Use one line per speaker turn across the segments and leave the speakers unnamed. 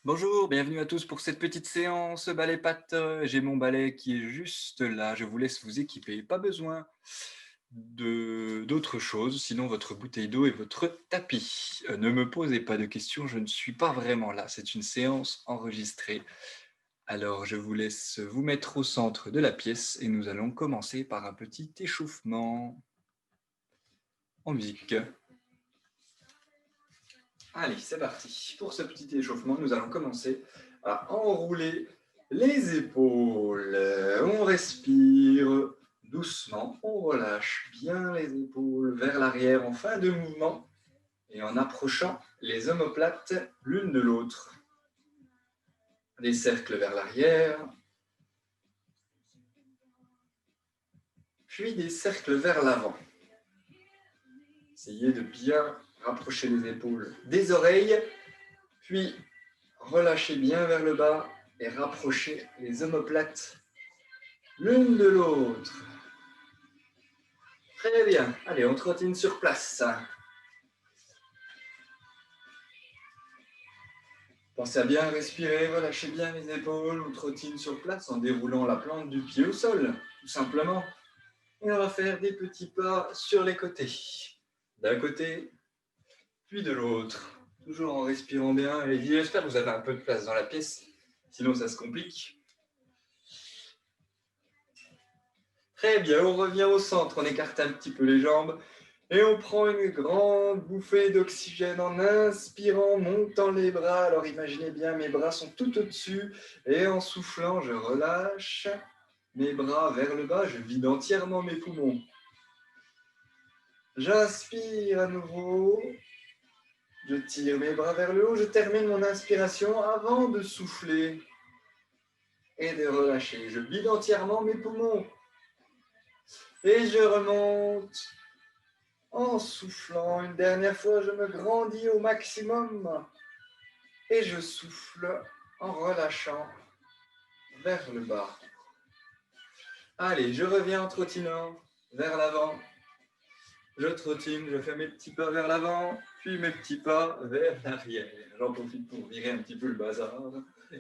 Bonjour, bienvenue à tous pour cette petite séance balai pattes. J'ai mon balai qui est juste là, je vous laisse vous équiper. Pas besoin de d'autre chose, sinon votre bouteille d'eau et votre tapis. Ne me posez pas de questions, je ne suis pas vraiment là. C'est une séance enregistrée. Alors je vous laisse vous mettre au centre de la pièce et nous allons commencer par un petit échauffement en musique. Allez, c'est parti. Pour ce petit échauffement, nous allons commencer à enrouler les épaules. On respire doucement, on relâche bien les épaules vers l'arrière en fin de mouvement et en approchant les omoplates l'une de l'autre. Des cercles vers l'arrière, puis des cercles vers l'avant. Essayez de bien rapprocher les épaules des oreilles, puis relâchez bien vers le bas et rapprochez les omoplates l'une de l'autre. Très bien. Allez, on trottine sur place. Pensez à bien respirer, relâchez bien les épaules. On trottine sur place en déroulant la plante du pied au sol, tout simplement. Et on va faire des petits pas sur les côtés. D'un côté, puis de l'autre. Toujours en respirant bien. Et j'espère que vous avez un peu de place dans la pièce, sinon ça se complique. Très bien, on revient au centre, on écarte un petit peu les jambes et on prend une grande bouffée d'oxygène en inspirant, montant les bras. Alors imaginez bien, mes bras sont tout au-dessus et en soufflant, je relâche mes bras vers le bas, je vide entièrement mes poumons. J'inspire à nouveau, je tire mes bras vers le haut, je termine mon inspiration avant de souffler et de relâcher. Je vide entièrement mes poumons et je remonte. En soufflant une dernière fois, je me grandis au maximum et je souffle en relâchant vers le bas. Allez, je reviens en trottinant vers l'avant. Je trottine, je fais mes petits pas vers l'avant, puis mes petits pas vers l'arrière. J'en profite pour virer un petit peu le bazar.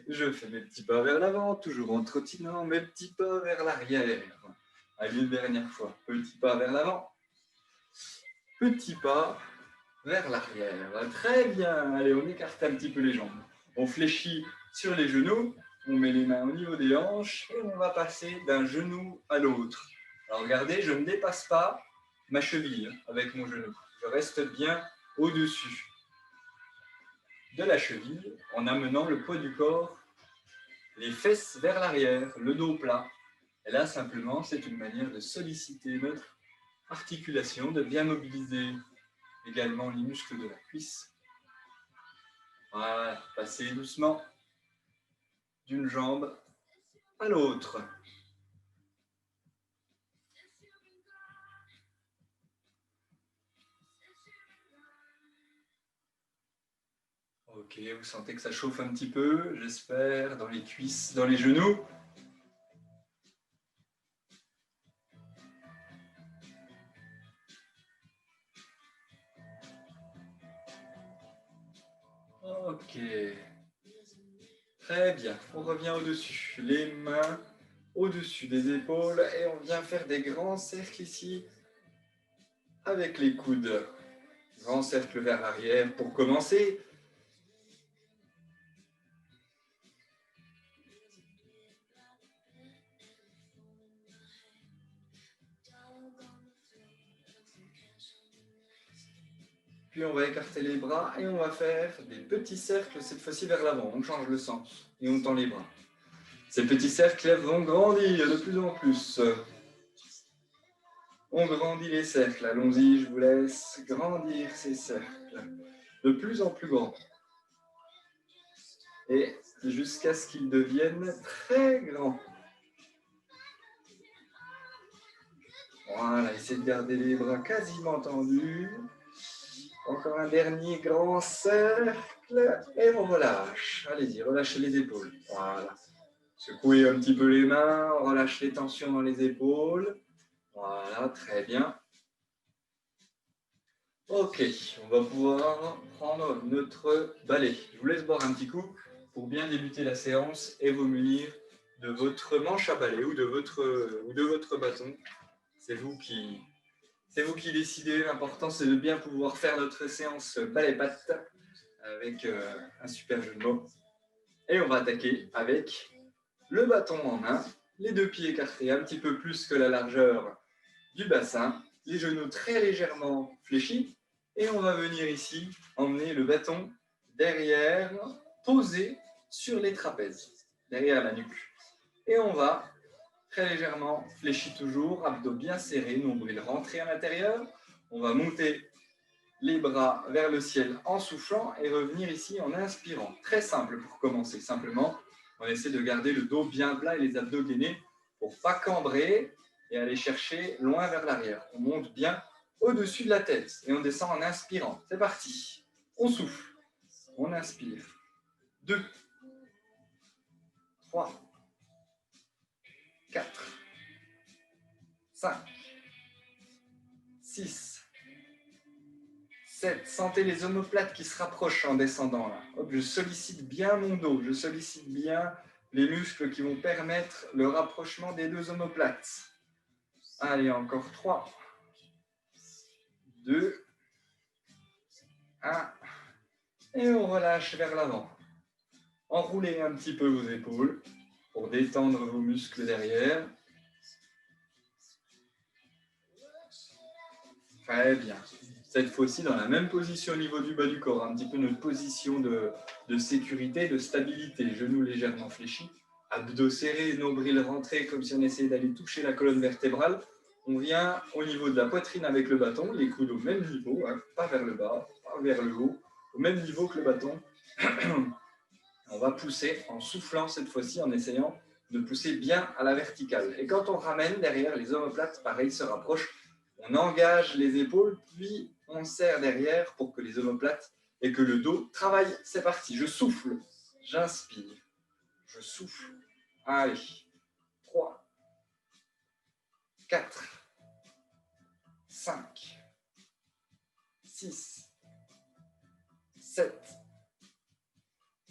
Je fais mes petits pas vers l'avant, toujours en trottinant, mes petits pas vers l'arrière. Allez, une dernière fois. Petit pas vers l'avant, petit pas vers l'arrière. Très bien. Allez, on écarte un petit peu les jambes. On fléchit sur les genoux. On met les mains au niveau des hanches et on va passer d'un genou à l'autre. Alors regardez, je ne dépasse pas ma cheville avec mon genou. Je reste bien au-dessus de la cheville en amenant le poids du corps, les fesses vers l'arrière, le dos plat. Et là, simplement, c'est une manière de solliciter notre articulation, de bien mobiliser également les muscles de la cuisse. Voilà, passez doucement d'une jambe à l'autre. Ok, vous sentez que ça chauffe un petit peu, j'espère, dans les cuisses, dans les genoux. Ok, très bien, on revient au-dessus. Les mains au-dessus des épaules et on vient faire des grands cercles ici avec les coudes. Grand cercle vers l'arrière pour commencer. Puis on va écarter les bras et on va faire des petits cercles, cette fois-ci vers l'avant. On change le sens et on tend les bras. Ces petits cercles vont grandir de plus en plus. On grandit les cercles. Allons-y, je vous laisse grandir ces cercles. De plus en plus grands. Et jusqu'à ce qu'ils deviennent très grands. Voilà, essayez de garder les bras quasiment tendus. Encore un dernier grand cercle et on relâche. Allez-y, relâchez les épaules. Voilà. Secouez un petit peu les mains, relâchez les tensions dans les épaules. Voilà, très bien. Ok, on va pouvoir prendre notre balai. Je vous laisse boire un petit coup. pour bien débuter la séance et vous munir de votre manche à balai ou de votre bâton. C'est vous qui décidez. L'important, c'est de bien pouvoir faire notre séance balai-patte avec un super jeu de mots. Et on va attaquer avec le bâton en main, les deux pieds écartés un petit peu plus que la largeur du bassin, les genoux très légèrement fléchis. Et on va venir ici emmener le bâton derrière, posé sur les trapèzes, derrière la nuque. Et on va très légèrement fléchi toujours, abdos bien serrés, nombril rentré à l'intérieur. On va monter les bras vers le ciel en soufflant et revenir ici en inspirant. Très simple pour commencer. Simplement, on essaie de garder le dos bien plat et les abdos gainés pour ne pas cambrer et aller chercher loin vers l'arrière. On monte bien au-dessus de la tête et on descend en inspirant. C'est parti. On souffle. On inspire. 2, 3, 4, 5, 6, 7. Sentez les omoplates qui se rapprochent en descendant là. Hop, je sollicite bien mon dos, je sollicite bien les muscles qui vont permettre le rapprochement des deux omoplates. Allez, encore 3, 2, 1. Et on relâche vers l'avant. Enroulez un petit peu vos épaules pour détendre vos muscles derrière. Très bien. Cette fois-ci, dans la même position au niveau du bas du corps, un petit peu notre position de sécurité, de stabilité. Genoux légèrement fléchis, abdos serrés, nombril rentré, comme si on essayait d'aller toucher la colonne vertébrale. On vient au niveau de la poitrine avec le bâton, les coudes au même niveau, hein, pas vers le bas, pas vers le haut, au même niveau que le bâton. On va pousser en soufflant cette fois-ci, en essayant de pousser bien à la verticale. Et quand on ramène derrière, les omoplates, pareil, se rapprochent. On engage les épaules, puis on serre derrière pour que les omoplates et que le dos travaillent. C'est parti, je souffle, j'inspire, je souffle. Allez, 3, 4, 5, 6, 7,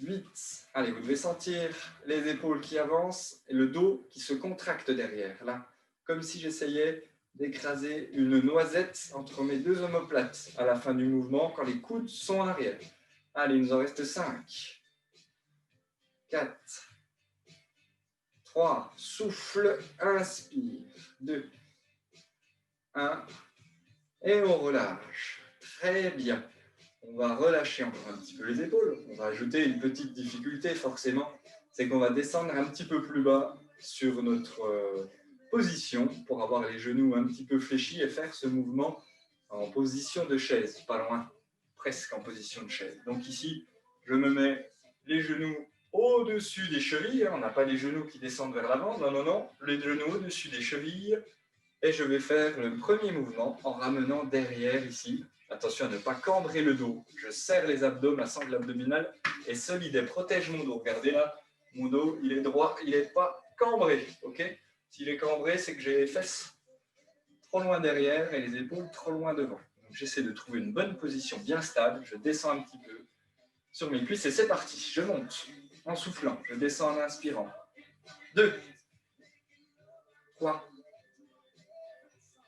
8. Allez, vous devez sentir les épaules qui avancent et le dos qui se contracte derrière. Là, comme si j'essayais d'écraser une noisette entre mes deux omoplates à la fin du mouvement quand les coudes sont en arrière. Allez, il nous en reste 5, 4, 3, souffle, inspire, 2, 1, et on relâche. Très bien. On va relâcher encore un petit peu les épaules. On va ajouter une petite difficulté forcément, c'est qu'on va descendre un petit peu plus bas sur notre position pour avoir les genoux un petit peu fléchis et faire ce mouvement en position de chaise, pas loin, presque en position de chaise. Donc ici, je me mets les genoux au-dessus des chevilles. On n'a pas les genoux qui descendent vers l'avant, non, non, non, les genoux au-dessus des chevilles. Et je vais faire le premier mouvement en ramenant derrière ici. Attention à ne pas cambrer le dos. Je serre les abdos, ma sangle abdominale est solide et protège mon dos. Regardez là, mon dos, il est droit, il n'est pas cambré. Okay, s'il est cambré, c'est que j'ai les fesses trop loin derrière et les épaules trop loin devant. Donc j'essaie de trouver une bonne position bien stable. Je descends un petit peu sur mes cuisses et c'est parti. Je monte en soufflant. Je descends en inspirant. 2, 3,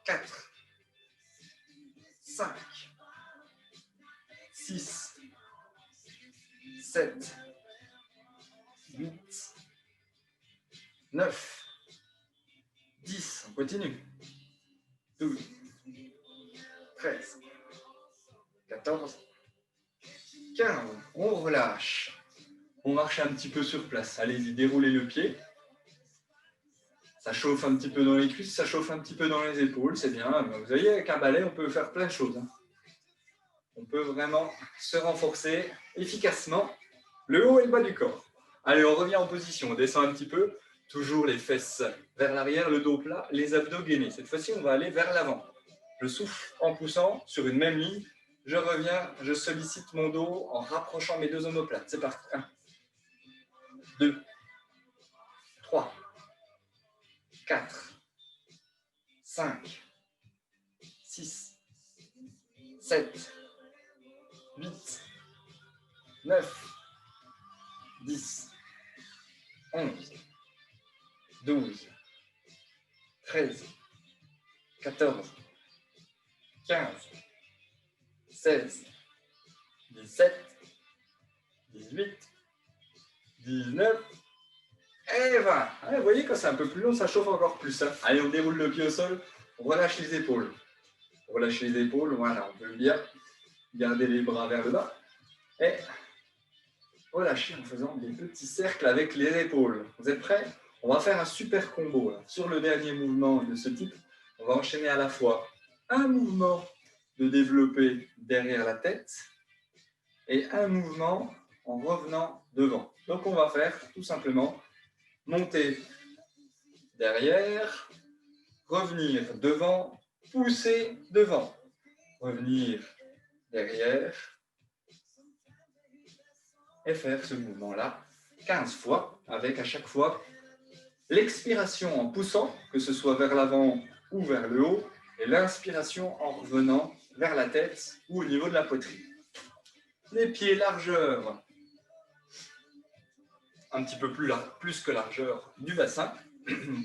4, 5, 6, 7, 8, 9, 10, on continue. 12, 13, 14, 15, on relâche. On marche un petit peu sur place. Allez-y, déroulez le pied. Ça chauffe un petit peu dans les cuisses, ça chauffe un petit peu dans les épaules, c'est bien. Vous voyez, avec un balai, on peut faire plein de choses. On peut vraiment se renforcer efficacement le haut et le bas du corps. Allez, on revient en position, on descend un petit peu. Toujours les fesses vers l'arrière, le dos plat, les abdos gainés. Cette fois-ci, on va aller vers l'avant. Je souffle en poussant sur une même ligne. Je reviens, je sollicite mon dos en rapprochant mes deux omoplates. C'est parti. 1, 2, 3, 4, 5, 6, 7, 8, 9, 10, 11, 12, 13, 14, 15, 16, 17, 18, 19 et 20. Allez, vous voyez, quand c'est un peu plus long, ça chauffe encore plus. Hein. Allez, on déroule le pied au sol, on relâche les épaules. Relâche les épaules, voilà, on peut le dire. Gardez les bras vers le bas. Et relâchez en faisant des petits cercles avec les épaules. Vous êtes prêts? On va faire un super combo. Là. Sur le dernier mouvement de ce type, on va enchaîner à la fois un mouvement de développer derrière la tête et un mouvement en revenant devant. Donc on va faire tout simplement monter derrière, revenir devant, pousser devant, revenir derrière et faire ce mouvement-là 15 fois avec à chaque fois l'expiration en poussant, que ce soit vers l'avant ou vers le haut, et l'inspiration en revenant vers la tête ou au niveau de la poitrine. Les pieds largeur, un petit peu plus que largeur du bassin.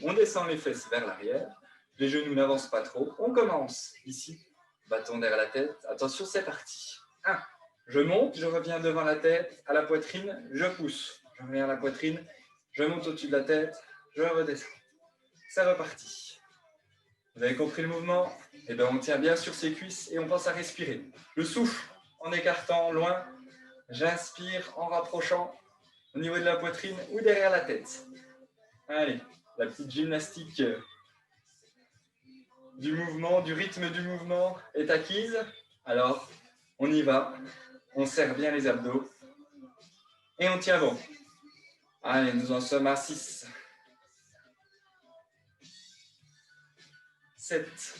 On descend les fesses vers l'arrière, les genoux n'avancent pas trop. On commence ici, bâton derrière la tête. Attention, c'est parti. 1. Je monte, je reviens devant la tête, à la poitrine, je pousse. Je reviens à la poitrine, je monte au-dessus de la tête, je redescends. C'est reparti. Vous avez compris le mouvement? Eh bien, on tient bien sur ses cuisses et on pense à respirer. Le souffle en écartant loin. J'inspire en rapprochant au niveau de la poitrine ou derrière la tête. Allez, la petite gymnastique du mouvement, du rythme du mouvement est acquise. Alors, on y va. On serre bien les abdos. Et on tient bon. Allez, nous en sommes à 6, 7,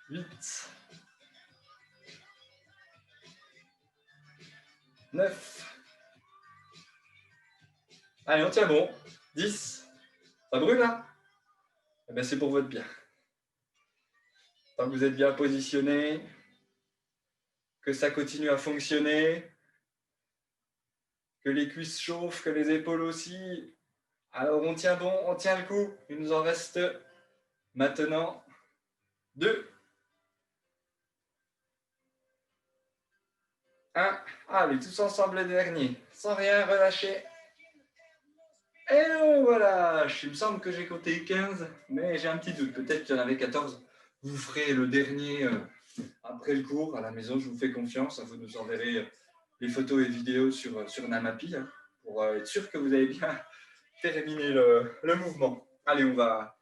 8, 9. Allez, on tient bon. 10. Ça brûle là? Eh bien, c'est pour votre bien. Tant que vous êtes bien positionné, que ça continue à fonctionner, que les cuisses chauffent, que les épaules aussi. Alors, on tient bon, on tient le coup. Il nous en reste maintenant 2. 1. Allez, tous ensemble le dernier. Sans rien relâcher. Et on relâche. Il me semble que j'ai compté 15, mais j'ai un petit doute. Peut-être qu'il y en avait 14. Vous ferez le dernier après le cours à la maison. Je vous fais confiance. Vous nous enverrez les photos et vidéos sur Namapi pour être sûr que vous avez bien terminé le mouvement. Allez, on va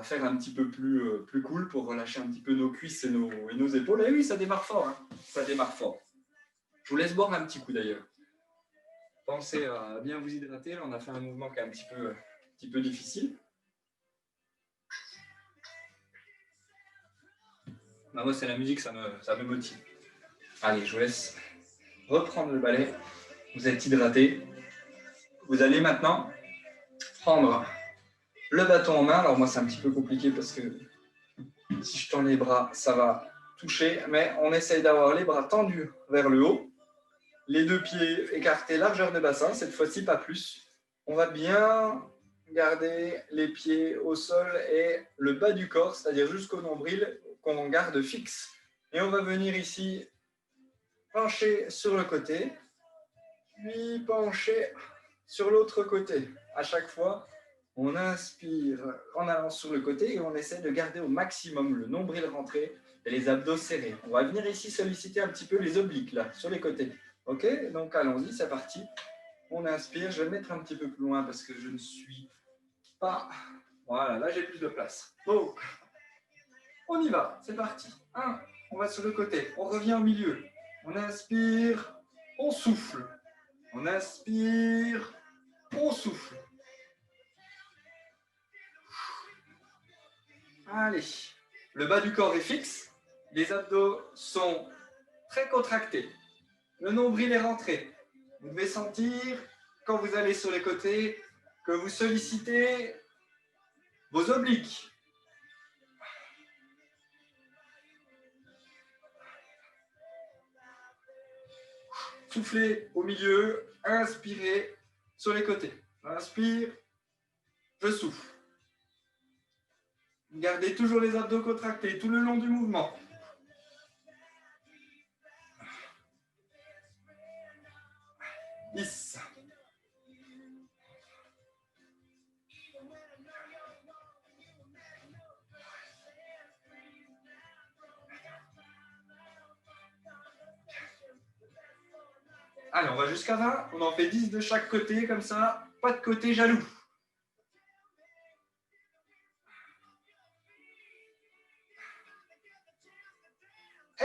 faire un petit peu plus cool pour relâcher un petit peu nos cuisses et nos épaules. Et oui, ça démarre fort. Hein. Ça démarre fort. Je vous laisse boire un petit coup d'ailleurs. Pensez à bien vous hydrater. Là, on a fait un mouvement qui est un petit peu difficile. Bah, moi, c'est la musique, ça me motive. Allez, je vous laisse reprendre le balai. Vous êtes hydraté. Vous allez maintenant prendre le bâton en main. Alors moi, c'est un petit peu compliqué parce que si je tends les bras, ça va toucher. Mais on essaye d'avoir les bras tendus vers le haut. Les deux pieds écartés, largeur de bassin. Cette fois-ci, pas plus. On va bien garder les pieds au sol et le bas du corps, c'est-à-dire jusqu'au nombril, qu'on garde fixe. Et on va venir ici pencher sur le côté, puis pencher sur l'autre côté. À chaque fois, on inspire en allant sur le côté et on essaie de garder au maximum le nombril rentré et les abdos serrés. On va venir ici solliciter un petit peu les obliques, là, sur les côtés. Ok? Donc allons-y, c'est parti. On inspire, je vais le mettre un petit peu plus loin parce que je ne suis pas... Voilà, là j'ai plus de place. Donc, on y va, c'est parti. 1, on va sur le côté, on revient au milieu. On inspire, on souffle. On inspire, on souffle. Allez, le bas du corps est fixe, les abdos sont très contractés. Le nombril est rentré. Vous devez sentir, quand vous allez sur les côtés, que vous sollicitez vos obliques. soufflez au milieu, inspirez sur les côtés. Inspire, je souffle. Gardez toujours les abdos contractés tout le long du mouvement. Dix. Allez, on va jusqu'à 20. On en fait 10 de chaque côté, comme ça. Pas de côté jaloux.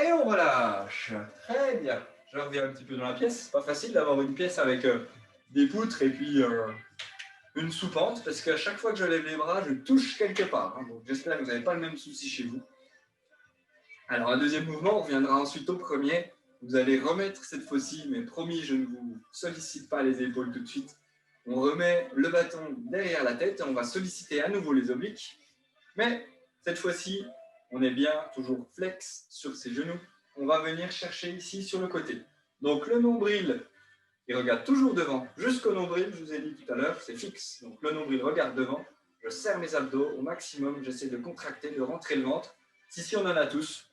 Et on relâche. Très bien. Je reviens un petit peu dans la pièce. C'est pas facile d'avoir une pièce avec des poutres et puis une soupente, parce qu'à chaque fois que je lève les bras, je touche quelque part. Hein. Donc j'espère que vous n'avez pas le même souci chez vous. Alors, un deuxième mouvement, on reviendra ensuite au premier. Vous allez remettre cette fois-ci, mais promis, je ne vous sollicite pas les épaules tout de suite. On remet le bâton derrière la tête et on va solliciter à nouveau les obliques. Mais cette fois-ci, on est bien toujours flex sur ses genoux. On va venir chercher ici sur le côté. Donc le nombril, il regarde toujours devant. Jusqu'au nombril, je vous ai dit tout à l'heure, c'est fixe. Donc le nombril regarde devant. Je serre mes abdos au maximum. J'essaie de contracter, de rentrer le ventre. Si on en a tous.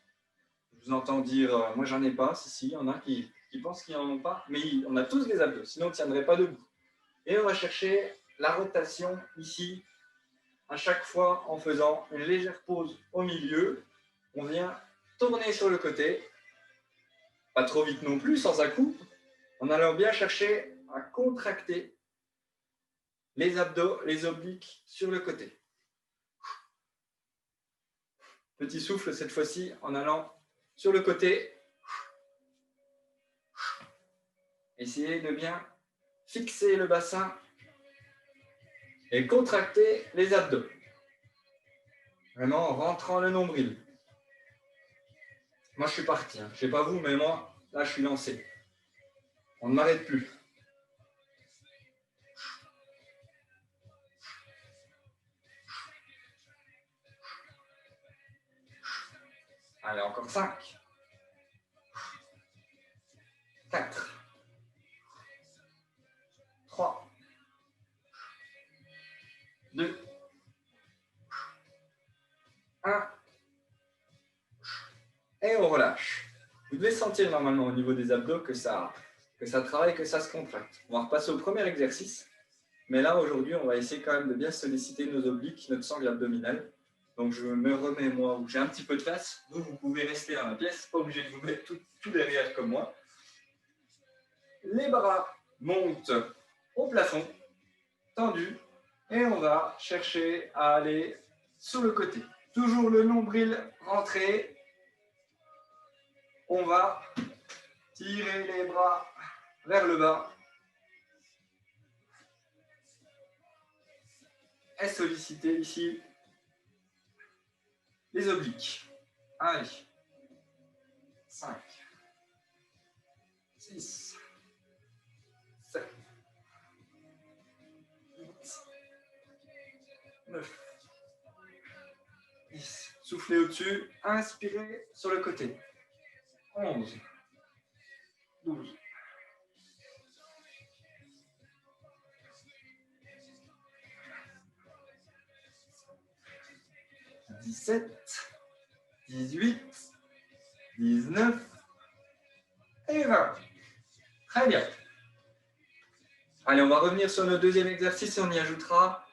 Je vous entends dire, moi j'en ai pas. Si, il y en a qui pensent qu'ils n'en ont pas. Mais on a tous des abdos, sinon on ne tiendrait pas debout. Et on va chercher la rotation ici, à chaque fois en faisant une légère pause au milieu. On vient tourner sur le côté, pas trop vite non plus, sans à-coup, en allant bien chercher à contracter les abdos, les obliques sur le côté. Petit souffle cette fois-ci en allant sur le côté. Essayez de bien fixer le bassin et contracter les abdos. Vraiment en rentrant le nombril. Moi, je suis parti. Hein. Je ne sais pas vous, mais moi, là, je suis lancé. On ne m'arrête plus. Allez, encore 5. 4. 3. 2. 1. Et on relâche. Vous devez sentir normalement au niveau des abdos que ça travaille, que ça se contracte. On va repasser au premier exercice. Mais là, aujourd'hui, on va essayer quand même de bien solliciter nos obliques, notre sangle abdominale. Donc, je me remets, moi, où j'ai un petit peu de place. Vous pouvez rester dans la pièce, pas obligé de vous mettre tout derrière comme moi. Les bras montent au plafond, tendus. Et on va chercher à aller sur le côté. Toujours le nombril rentré. On va tirer les bras vers le bas et solliciter ici les obliques. Allez, 5, 6, 7, 8, 9, 10. Soufflez au-dessus, inspirez sur le côté. 11, 12, 17, 18, 19 et 20. Très bien. Allez, on va revenir sur notre deuxième exercice et on y ajoutera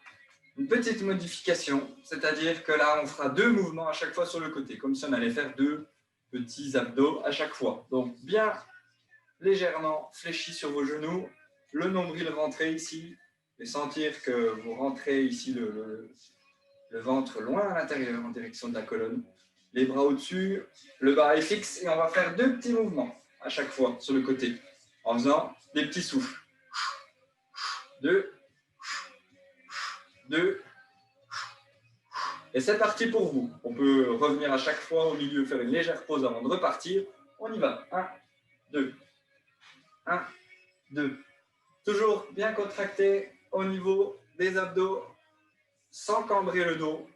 une petite modification. C'est-à-dire que là, on fera 2 mouvements à chaque fois sur le côté, comme si on allait faire 2 petits abdos à chaque fois. Donc, bien légèrement fléchi sur vos genoux, le nombril rentré ici, et sentir que vous rentrez ici le ventre loin à l'intérieur en direction de la colonne. Les bras au-dessus, le bas est fixe et on va faire 2 petits mouvements à chaque fois sur le côté en faisant des petits souffles. 2, 2, et c'est parti pour vous. On peut revenir à chaque fois au milieu, faire une légère pause avant de repartir. On y va. 1, 2, 1, 2. Toujours bien contracté au niveau des abdos, sans cambrer le dos.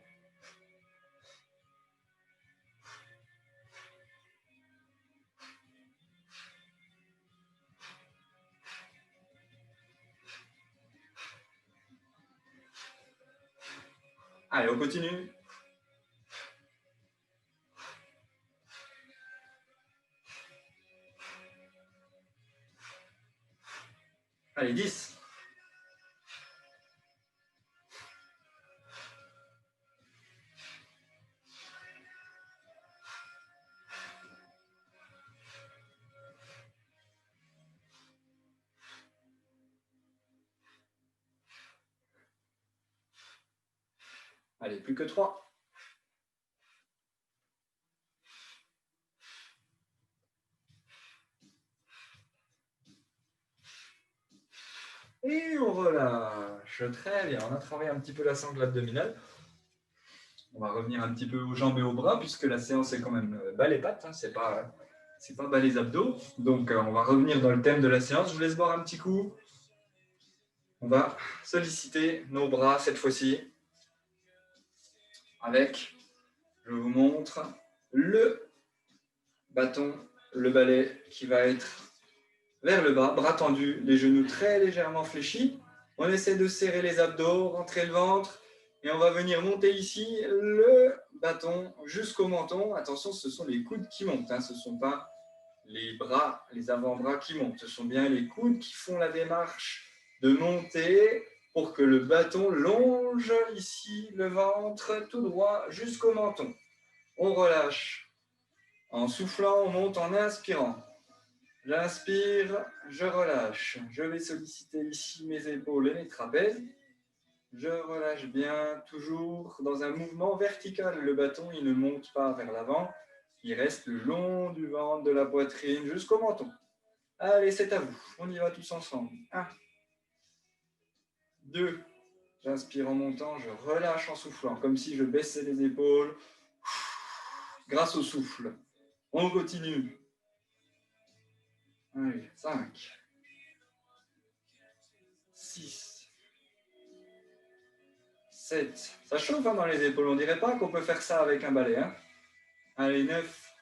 Allez, on continue. Allez, 10. Allez, plus que 3. Et on relâche. Très bien. On a travaillé un petit peu la sangle abdominale. On va revenir un petit peu aux jambes et aux bras, puisque la séance est quand même bas les pattes. Hein, c'est pas bas les abdos. Donc, on va revenir dans le thème de la séance. Je vous laisse boire un petit coup. On va solliciter nos bras cette fois-ci avec, je vous montre, le bâton, le balai qui va être vers le bas, bras tendus, les genoux très légèrement fléchis. On essaie de serrer les abdos, rentrer le ventre et on va venir monter ici le bâton jusqu'au menton. Attention, ce sont les coudes qui montent, hein. Ce ne sont pas les bras, les avant-bras qui montent. Ce sont bien les coudes qui font la démarche de monter pour que le bâton longe ici le ventre tout droit jusqu'au menton. On relâche. En soufflant, on monte en inspirant. J'inspire, je relâche. Je vais solliciter ici mes épaules et mes trapèzes. Je relâche bien, toujours dans un mouvement vertical. Le bâton, il ne monte pas vers l'avant. Il reste le long du ventre, de la poitrine jusqu'au menton. Allez, c'est à vous. On y va tous ensemble. 1, 2. J'inspire en montant, je relâche en soufflant, comme si je baissais les épaules grâce au souffle. On continue. Allez, 5, 6, 7. Ça chauffe hein, dans les épaules. On ne dirait pas qu'on peut faire ça avec un balai. Hein. Allez, 9,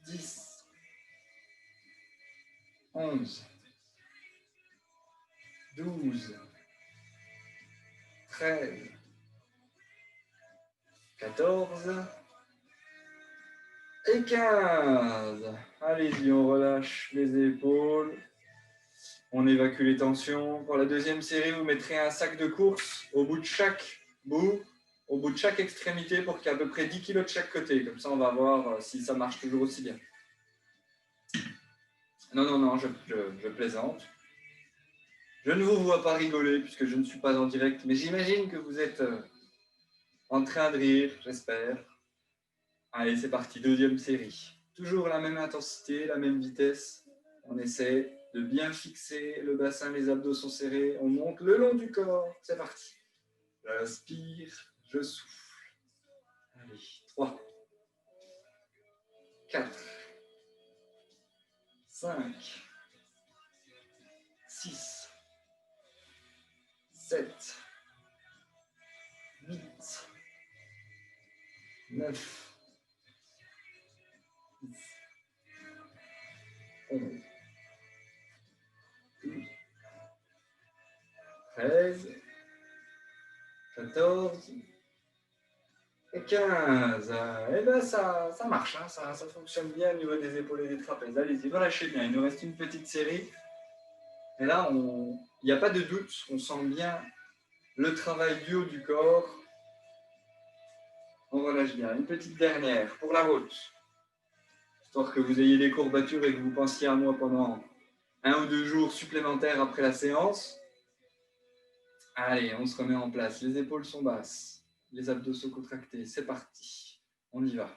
10, 11, 12, 13, 14 et 15. Allez-y, on relâche les épaules. On évacue les tensions. Pour la deuxième série, vous mettrez un sac de course au bout de chaque extrémité pour qu'il y ait à peu près 10 kg de chaque côté. Comme ça, on va voir si ça marche toujours aussi bien. Non, je plaisante. Je ne vous vois pas rigoler puisque je ne suis pas en direct, mais j'imagine que vous êtes en train de rire, j'espère. Allez, c'est parti, deuxième série. Toujours la même intensité, la même vitesse. On essaie de bien fixer le bassin, les abdos sont serrés. On monte le long du corps. C'est parti. J'inspire, je souffle. Allez, 3, 4, 5, 6, 7, 8, 9, 10, 11, 12, 13, 14 et 15. Et bien ça marche, hein, ça fonctionne bien au niveau des épaules et des trapèzes. Allez-y, relâchez bien, il nous reste une petite série. Et là, il n'y a pas de doute, on sent bien le travail du haut du corps. On relâche bien. Une petite dernière pour la route. Histoire que vous ayez des courbatures et que vous pensiez à moi pendant 1 ou 2 jours supplémentaires après la séance. Allez, on se remet en place. Les épaules sont basses. Les abdos sont contractés. C'est parti. On y va.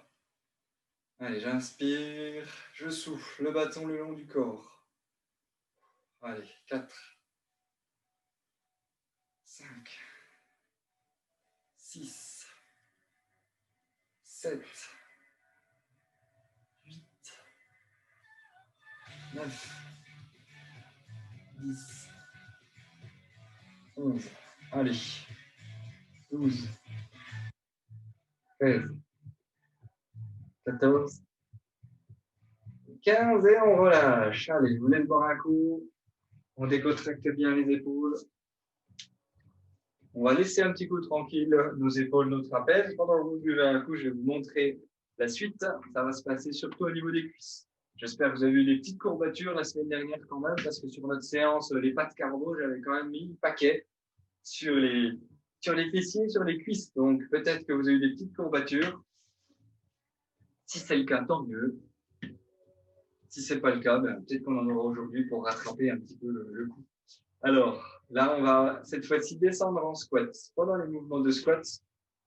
Allez, j'inspire. Je souffle. Le bâton le long du corps. Allez, 4, 5, 6, 7, 8, 9, 10, 11, allez, 12, 13, 14, 15 et on relâche. Allez, je vous laisse boire un coup. On décontracte bien les épaules. On va laisser un petit coup tranquille nos épaules, nos trapèzes. Pendant que vous buvez un coup, je vais vous montrer la suite. Ça va se passer surtout au niveau des cuisses. J'espère que vous avez eu des petites courbatures la semaine dernière quand même, parce que sur notre séance, les pattes carbo, j'avais quand même mis le paquet sur les fessiers, sur les cuisses. Donc peut-être que vous avez eu des petites courbatures. Si c'est le cas, tant mieux. Si ce n'est pas le cas, ben, peut-être qu'on en aura aujourd'hui pour rattraper un petit peu le coup. Alors, là, on va cette fois-ci descendre en squat. Pendant les mouvements de squat,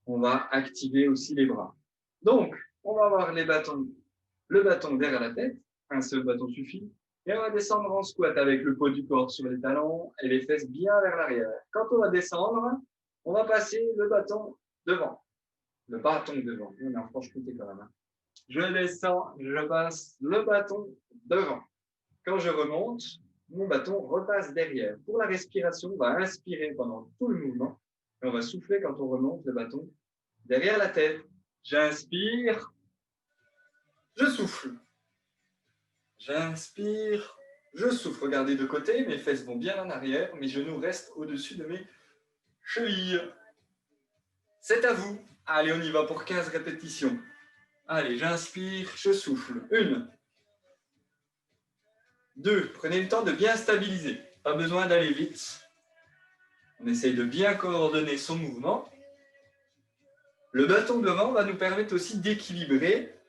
on va activer aussi les bras. Donc, on va avoir le bâton derrière la tête, un seul bâton suffit, et on va descendre en squat avec le poids du corps sur les talons et les fesses bien vers l'arrière. Quand on va descendre, on va passer le bâton devant. Le bâton devant. On est en Franche-Comté quand même. Hein. Je descends, je passe le bâton devant. Quand je remonte, mon bâton repasse derrière. Pour la respiration, on va inspirer pendant tout le mouvement et on va souffler quand on remonte le bâton derrière la tête. J'inspire, je souffle. J'inspire, je souffle. Regardez de côté, mes fesses vont bien en arrière, mes genoux restent au-dessus de mes chevilles. C'est à vous. Allez, on y va pour 15 répétitions. Allez, j'inspire, je souffle. 1, 2, prenez le temps de bien stabiliser. Pas besoin d'aller vite. On essaye de bien coordonner son mouvement. Le bâton devant va nous permettre aussi d'équilibrer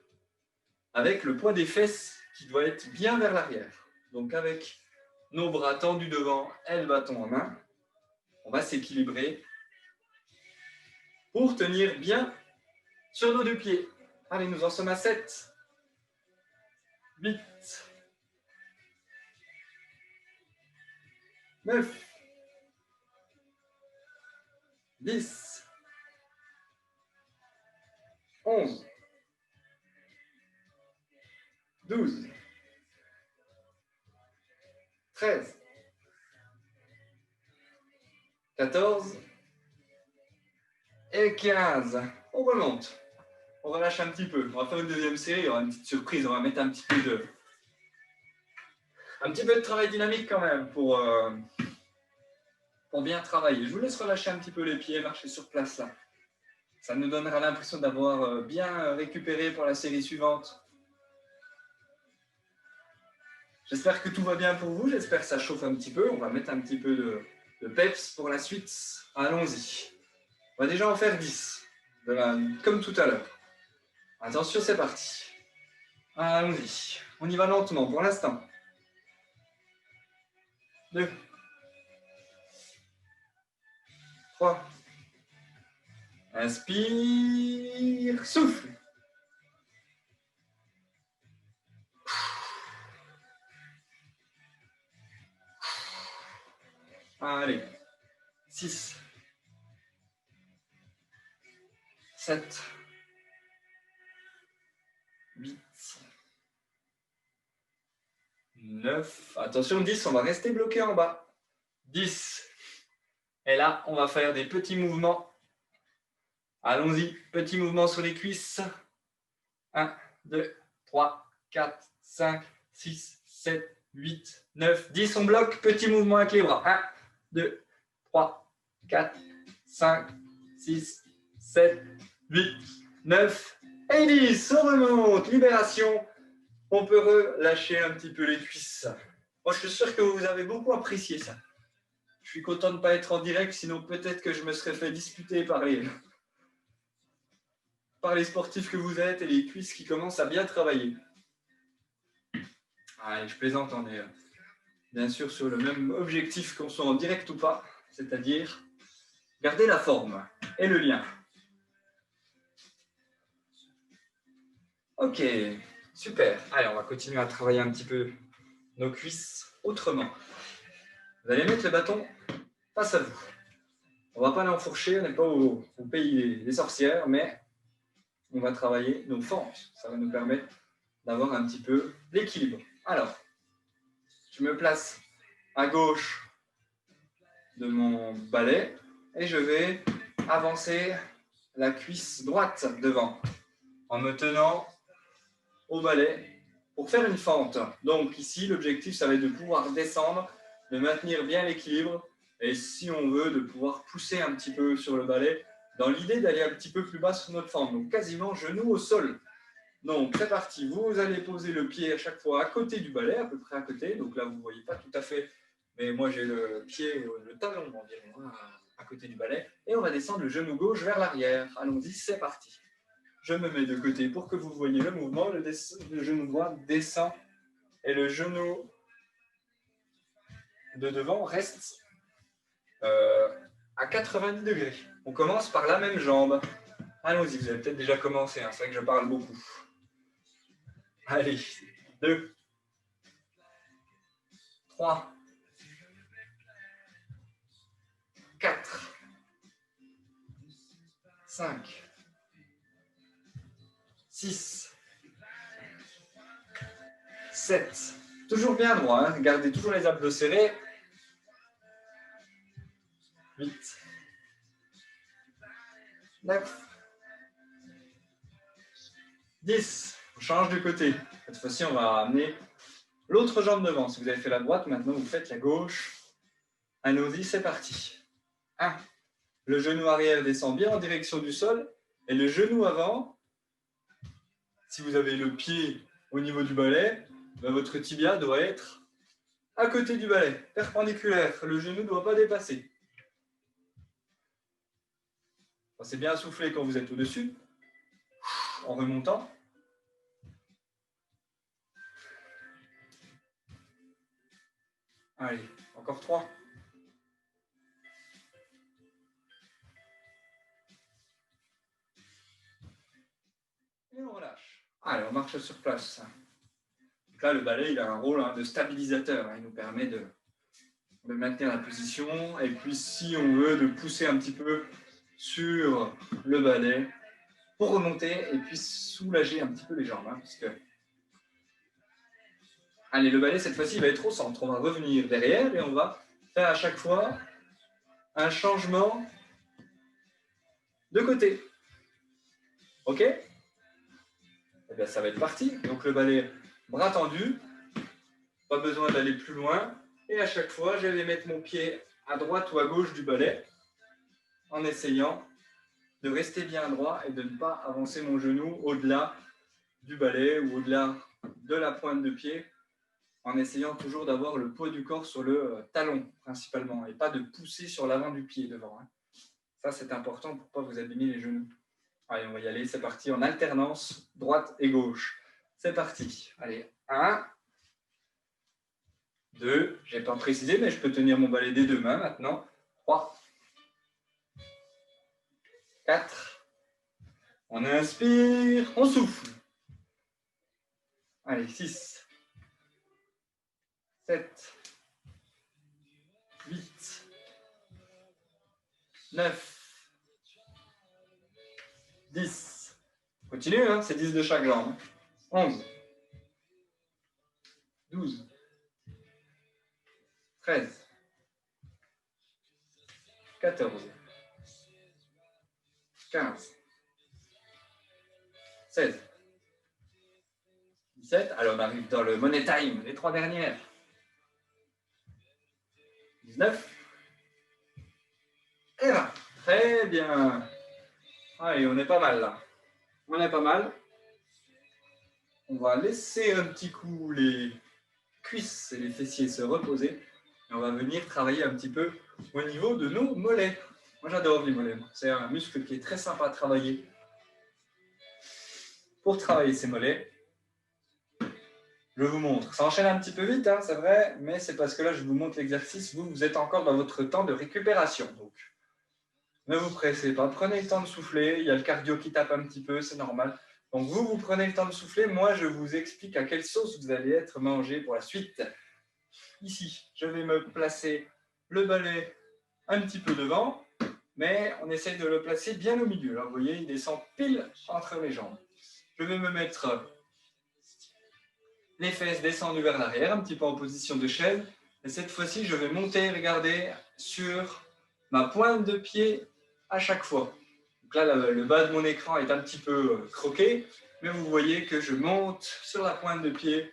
avec le poids des fesses qui doit être bien vers l'arrière. Donc avec nos bras tendus devant et le bâton en main, on va s'équilibrer pour tenir bien sur nos deux pieds. Allez, nous en sommes à 7, 8, 9, 10, 11, 12, 13, 14 et 15. On remonte. On relâche un petit peu. On va faire une deuxième série. Il y aura une petite surprise. On va mettre un petit peu de travail dynamique quand même pour bien travailler. Je vous laisse relâcher un petit peu les pieds, marcher sur place là. Ça nous donnera l'impression d'avoir bien récupéré pour la série suivante. J'espère que tout va bien pour vous. J'espère que ça chauffe un petit peu. On va mettre un petit peu de peps pour la suite. Allons-y. On va déjà en faire 10. Comme tout à l'heure. Attention, c'est parti. Allons-y. On y va lentement pour l'instant. 2, 3. Inspire, souffle. Allez. 6, 7, 8, 9. Attention, 10, on va rester bloqué en bas. 10. Et là, on va faire des petits mouvements. Allons-y, petits mouvements sur les cuisses. 1, 2, 3, 4, 5, 6, 7, 8, 9, 10. On bloque, petit mouvement avec les bras. 1, 2, 3, 4, 5, 6, 7, 8, 9 et 10. On remonte, libération. On peut relâcher un petit peu les cuisses. Moi, je suis sûr que vous avez beaucoup apprécié ça. Je suis content de ne pas être en direct, sinon peut-être que je me serais fait disputer par les sportifs que vous êtes et les cuisses qui commencent à bien travailler. Allez, je plaisante, on est bien sûr sur le même objectif qu'on soit en direct ou pas, c'est-à-dire garder la forme et le lien. Ok, super. Allez, on va continuer à travailler un petit peu nos cuisses autrement. Vous allez mettre le bâton face à vous. On ne va pas l'enfourcher, on n'est pas au pays des sorcières, mais on va travailler nos fentes. Ça va nous permettre d'avoir un petit peu l'équilibre. Alors, je me place à gauche de mon balai et je vais avancer la cuisse droite devant en me tenant au balai pour faire une fente. Donc ici, l'objectif, ça va être de pouvoir descendre, de maintenir bien l'équilibre Et si on veut, de pouvoir pousser un petit peu sur le balai, dans l'idée d'aller un petit peu plus bas sur notre forme, donc quasiment genou au sol. Donc c'est parti, vous allez poser le pied à chaque fois à côté du balai, à peu près à côté, donc là vous ne voyez pas tout à fait, mais moi j'ai le pied, le talon environ, à côté du balai, et on va descendre le genou gauche vers l'arrière. Allons-y, c'est parti. Je me mets de côté pour que vous voyez le mouvement, le genou droit descend, et le genou de devant reste à 90 degrés. On commence par la même jambe. Allons-y, vous avez peut-être déjà commencé, hein, c'est vrai que je parle beaucoup. Allez, 2, 3, 4, 5, 6, 7. Toujours bien droit, hein, gardez toujours les abdos serrés. 8, 9, 10. On change de côté. Cette fois-ci, on va amener l'autre jambe devant. Si vous avez fait la droite, maintenant vous faites la gauche. Allons-y, c'est parti. 1. Le genou arrière descend bien en direction du sol. Et le genou avant, si vous avez le pied au niveau du balai, ben votre tibia doit être à côté du balai, perpendiculaire. Le genou ne doit pas dépasser. Pensez bien à souffler quand vous êtes au-dessus, en remontant. Allez, encore 3. Et on relâche. Allez, on marche sur place. Donc là, le balai, il a un rôle de stabilisateur. Il nous permet de maintenir la position. Et puis, si on veut, de pousser un petit peu sur le balai pour remonter et puis soulager un petit peu les jambes. Parce que... Allez, le balai, cette fois-ci, il va être au centre. On va revenir derrière et on va faire à chaque fois un changement de côté. OK? Eh bien, ça va être parti. Donc, le balai, bras tendu. Pas besoin d'aller plus loin. Et à chaque fois, je vais mettre mon pied à droite ou à gauche du balai en essayant de rester bien droit et de ne pas avancer mon genou au-delà du balai ou au-delà de la pointe de pied, en essayant toujours d'avoir le poids du corps sur le talon principalement et pas de pousser sur l'avant du pied devant. Ça, c'est important pour ne pas vous abîmer les genoux. Allez, on va y aller, c'est parti en alternance, droite et gauche. C'est parti. Allez, 1, 2, je n'ai pas précisé, mais je peux tenir mon balai des deux mains maintenant. 3, 4, on inspire, on souffle. Allez, 6, 7, 8, 9, 10. Continue, hein, c'est 10 de chaque jambe. 11, 12, 13, 14, 15, 16, 17. Alors on arrive dans le money time, les 3 dernières. 19 et 20. Très bien. Allez, on est pas mal là. On est pas mal. On va laisser un petit coup les cuisses et les fessiers se reposer. Et on va venir travailler un petit peu au niveau de nos mollets. Moi, j'adore les mollets. C'est un muscle qui est très sympa à travailler. Pour travailler ces mollets, je vous montre. Ça enchaîne un petit peu vite, hein, c'est vrai, mais c'est parce que là, je vous montre l'exercice. Vous êtes encore dans votre temps de récupération. Donc, ne vous pressez pas. Prenez le temps de souffler. Il y a le cardio qui tape un petit peu, c'est normal. Donc, vous prenez le temps de souffler. Moi, je vous explique à quelle sauce vous allez être mangé pour la suite. Ici, je vais me placer le balai un petit peu devant, mais on essaye de le placer bien au milieu. Là, vous voyez, il descend pile entre les jambes. Je vais me mettre les fesses descendues vers l'arrière, un petit peu en position de chaise. Et cette fois-ci, je vais monter, regardez, sur ma pointe de pied à chaque fois. Donc là, le bas de mon écran est un petit peu croqué, mais vous voyez que je monte sur la pointe de pied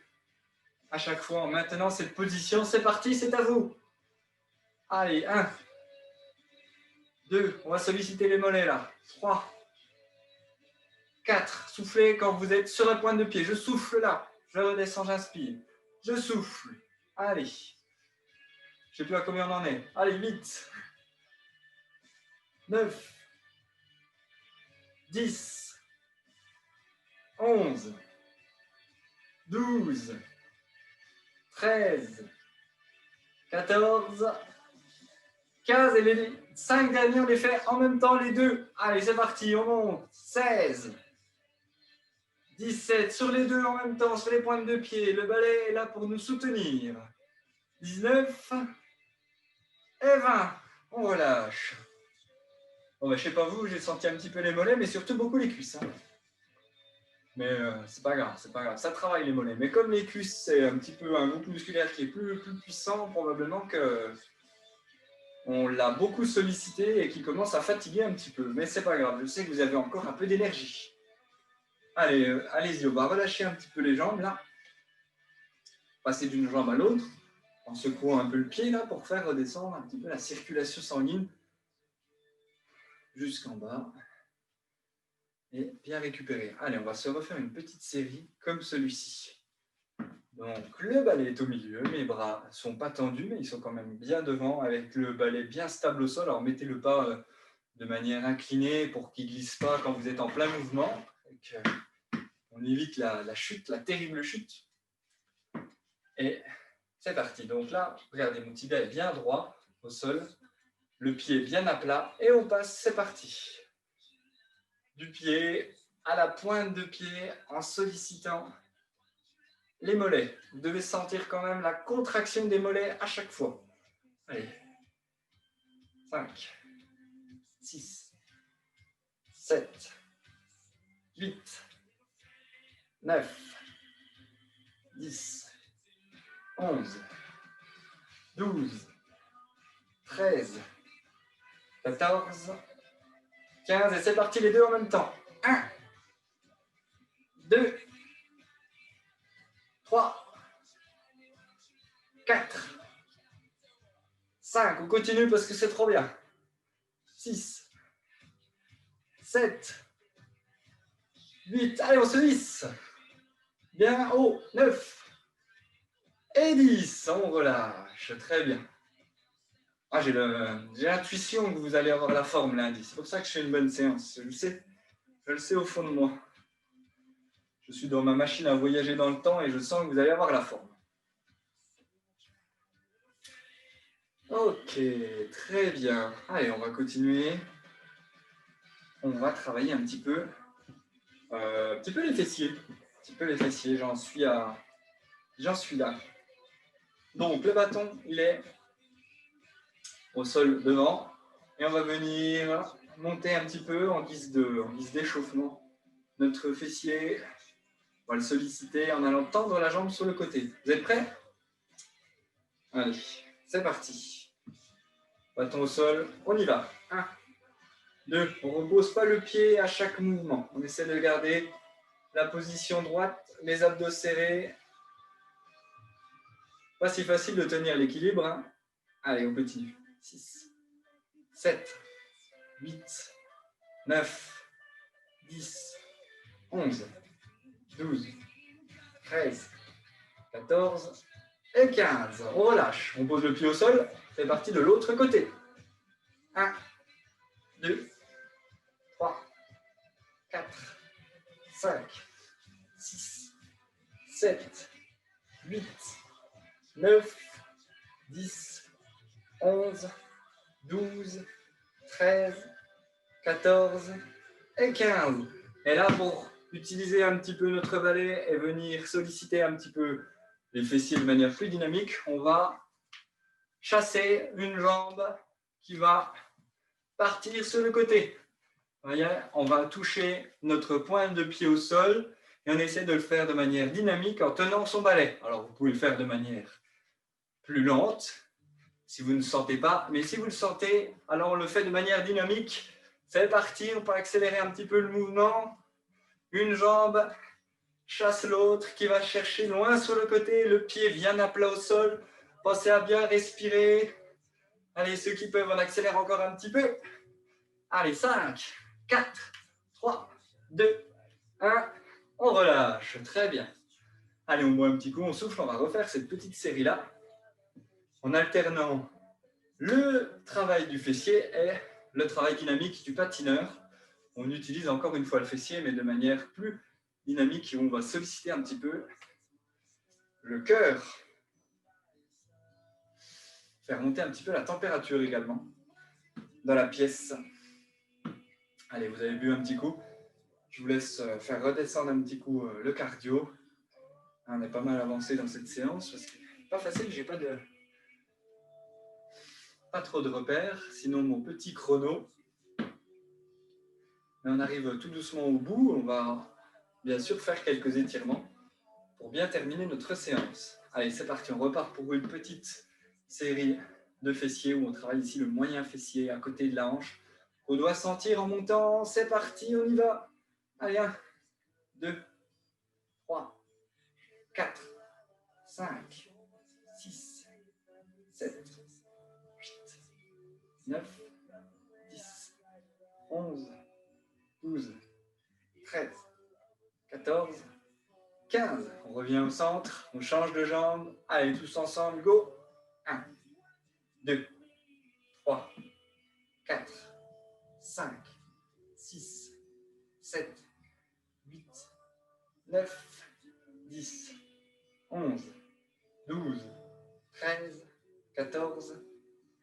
à chaque fois en maintenant cette position. C'est parti, c'est à vous. Allez, 1, 2, on va solliciter les mollets là. 3, 4, soufflez quand vous êtes sur la pointe de pied. Je souffle là, je redescends, j'inspire. Je souffle. Allez. Je ne sais plus à combien on en est. Allez, 8, 9, 10, 11, 12, 13, 14, 15 et les 5 derniers, on les fait en même temps les deux. Allez, c'est parti, on monte. 16, 17, sur les deux en même temps, sur les pointes de pied. Le balai est là pour nous soutenir. 19 et 20. On relâche. Bon, bah, je ne sais pas vous, j'ai senti un petit peu les mollets, mais surtout beaucoup les cuisses. Hein. Mais c'est pas grave, c'est pas grave. Ça travaille les mollets. Mais comme les cuisses, c'est un petit peu un groupe musculaire qui est plus puissant, probablement que on l'a beaucoup sollicité et qui commence à fatiguer un petit peu. Mais c'est pas grave, je sais que vous avez encore un peu d'énergie. Allez, allez-y, on va relâcher un petit peu les jambes là. Passer d'une jambe à l'autre en secouant un peu le pied là pour faire redescendre un petit peu la circulation sanguine jusqu'en bas. Et bien récupérer. Allez, on va se refaire une petite série comme celui-ci. Donc, le balai est au milieu, mes bras ne sont pas tendus, mais ils sont quand même bien devant, avec le balai bien stable au sol. Alors, mettez le pas de manière inclinée pour qu'il ne glisse pas quand vous êtes en plein mouvement. On évite la chute, la terrible chute. Et c'est parti. Donc là, regardez, mon tibia est bien droit au sol, le pied bien à plat, et on passe, c'est parti. Du pied à la pointe de pied en sollicitant les mollets. Vous devez sentir quand même la contraction des mollets à chaque fois. Allez. 5, 6, 7, 8, 9, 10, 11, 12, 13, 14, 15. Et c'est parti les deux en même temps. 1, 2, 3, 4, 5, on continue parce que c'est trop bien. 6, 7, 8, allez on se lisse. Bien haut, 9 et 10, on relâche, très bien. Ah, j'ai l'intuition que vous allez avoir la forme lundi, c'est pour ça que je fais une bonne séance, je le sais au fond de moi. Je suis dans ma machine à voyager dans le temps et je sens que vous allez avoir la forme. Ok, très bien. Allez, on va continuer. On va travailler un petit peu les fessiers. Un petit peu les fessiers, j'en suis là. Donc, le bâton, il est au sol devant. Et on va venir monter un petit peu en guise d'échauffement. Notre fessier, on va le solliciter en allant tendre la jambe sur le côté. Vous êtes prêts? Allez, c'est parti. Bâton au sol, on y va. 1, 2, on ne repose pas le pied à chaque mouvement. On essaie de garder la position droite, les abdos serrés. Pas si facile de tenir l'équilibre. Hein. Allez, on continue. 6, 7, 8, 9, 10, 11, 12, 13, 14 et 15. On relâche. On pose le pied au sol. C'est parti de l'autre côté. 1, 2, 3, 4, 5, 6, 7, 8, 9, 10, 11, 12, 13, 14 et 15. Et là, pour utiliser un petit peu notre balai et venir solliciter un petit peu les fessiers de manière plus dynamique, on va chasser une jambe qui va partir sur le côté. Vous voyez, on va toucher notre pointe de pied au sol et on essaie de le faire de manière dynamique en tenant son balai. Alors, vous pouvez le faire de manière plus lente si vous ne sentez pas, mais si vous le sentez, alors on le fait de manière dynamique. C'est parti, on peut accélérer un petit peu le mouvement. Une jambe chasse l'autre qui va chercher loin sur le côté, le pied bien à plat au sol. Pensez à bien respirer. Allez, ceux qui peuvent, on accélère encore un petit peu. Allez, 5, 4, 3, 2, 1. On relâche. Très bien. Allez, on boit un petit coup, on souffle. On va refaire cette petite série-là en alternant le travail du fessier et le travail dynamique du patineur. On utilise encore une fois le fessier, mais de manière plus dynamique. On va solliciter un petit peu le cœur. Faire monter un petit peu la température également dans la pièce. Allez, vous avez bu un petit coup. Je vous laisse faire redescendre un petit coup le cardio. On est pas mal avancé dans cette séance parce que c'est pas facile, j'ai pas trop de repères. Sinon, mon petit chrono. Mais on arrive tout doucement au bout. On va bien sûr faire quelques étirements pour bien terminer notre séance. Allez, c'est parti. On repart pour une petite série de fessiers où on travaille ici le moyen fessier à côté de la hanche. On doit sentir en montant. C'est parti, on y va. Allez, 1, 2, 3, 4, 5, 6, 7, 8, 9, 10, 11, 12, 13, 14, 15. On revient au centre, on change de jambe. Allez, tous ensemble, go. 1, 2, 3, 4, 5, 6, 7, 8, 9, 10, 11, 12, 13, 14,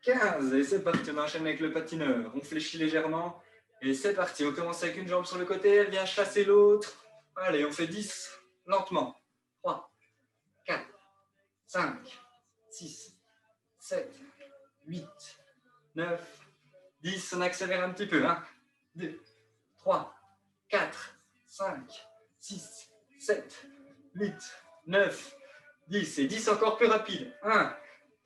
15. Et c'est parti, on enchaîne avec le patineur. On fléchit légèrement. Et c'est parti, on commence avec une jambe sur le côté, elle vient chasser l'autre. Allez, on fait 10, lentement. 3, 4, 5, 6, 7, 8, 9, 10. On accélère un petit peu. 1, 2, 3, 4, 5, 6, 7, 8, 9, 10. Et 10 encore plus rapide. 1,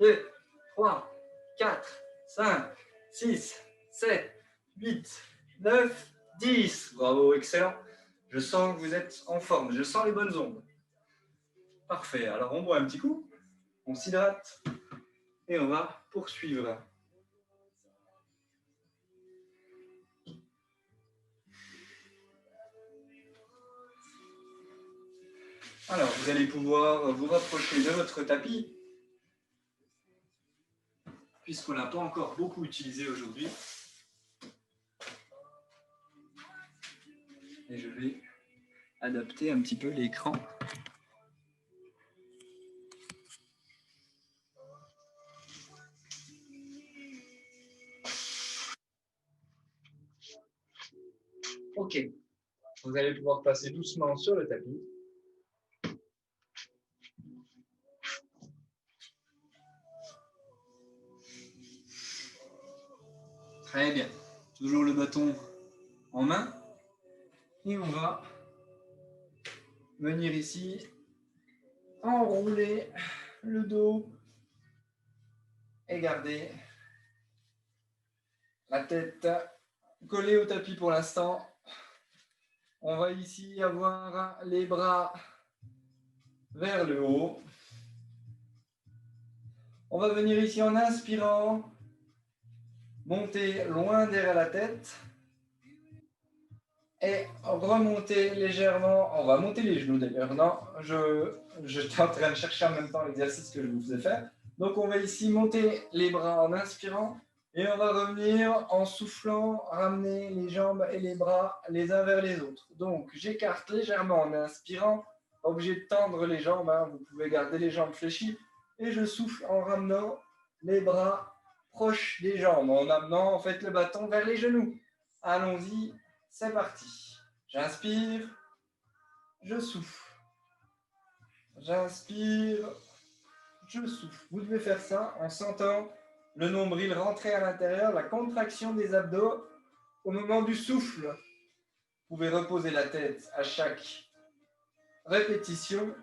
2, 3, 4, 5, 6, 7, 8, 9, 10. Bravo, excellent. Je sens que vous êtes en forme. Je sens les bonnes ondes. Parfait. Alors, on boit un petit coup. On s'hydrate. Et on va poursuivre. Alors, vous allez pouvoir vous rapprocher de votre tapis, puisqu'on ne l'a pas encore beaucoup utilisé aujourd'hui. Et je vais adapter un petit peu l'écran. Ok. Vous allez pouvoir passer doucement sur le tapis. Très bien. Toujours le bâton en main. Et on va venir ici, enrouler le dos et garder la tête collée au tapis pour l'instant. On va ici avoir les bras vers le haut. On va venir ici en inspirant, monter loin derrière la tête et remonter légèrement. On va monter les genoux d'ailleurs. Non, j'étais en train de chercher en même temps l'exercice que je vous faisais faire. Donc on va ici monter les bras en inspirant et on va revenir en soufflant, ramener les jambes et les bras les uns vers les autres. Donc j'écarte légèrement en inspirant, pas obligé de tendre les jambes, hein. Vous pouvez garder les jambes fléchies et je souffle en ramenant les bras proches des jambes, en amenant en fait le bâton vers les genoux. Allons-y, c'est parti. J'inspire, je souffle. J'inspire, je souffle. Vous devez faire ça en sentant le nombril rentrer à l'intérieur, la contraction des abdos au moment du souffle. Vous pouvez reposer la tête à chaque répétition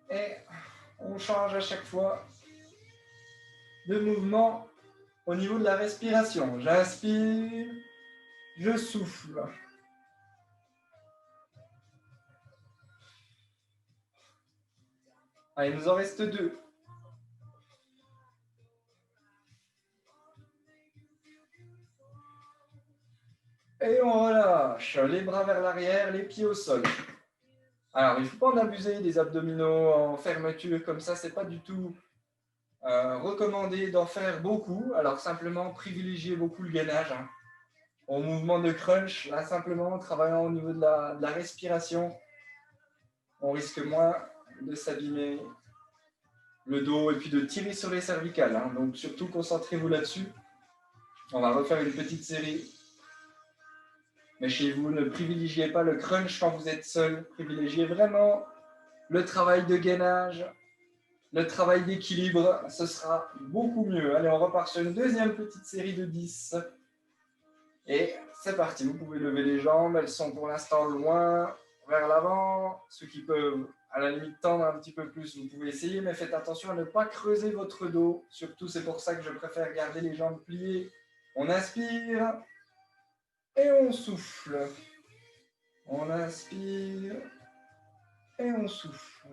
et on change à chaque fois de mouvement au niveau de la respiration. J'inspire, je souffle. Allez, il nous en reste 2. Et on relâche. Les bras vers l'arrière, les pieds au sol. Alors, il ne faut pas en abuser des abdominaux en fermeture comme ça, c'est pas du tout recommandé d'en faire beaucoup. Alors, simplement, privilégiez beaucoup le gainage. Hein. Au mouvement de crunch, là, simplement, en travaillant au niveau de la respiration, on risque moins de s'abîmer le dos et puis de tirer sur les cervicales. Hein. Donc, surtout, concentrez-vous là-dessus. On va refaire une petite série. Mais chez vous, ne privilégiez pas le crunch quand vous êtes seul. Privilégiez vraiment le travail de gainage, le travail d'équilibre. Ce sera beaucoup mieux. Allez, on repart sur une deuxième petite série de 10. Et c'est parti. Vous pouvez lever les jambes. Elles sont pour l'instant loin vers l'avant. Ceux qui peuvent, à la limite, tendre un petit peu plus, vous pouvez essayer. Mais faites attention à ne pas creuser votre dos. Surtout, c'est pour ça que je préfère garder les jambes pliées. On inspire. Et on souffle. On inspire et on souffle.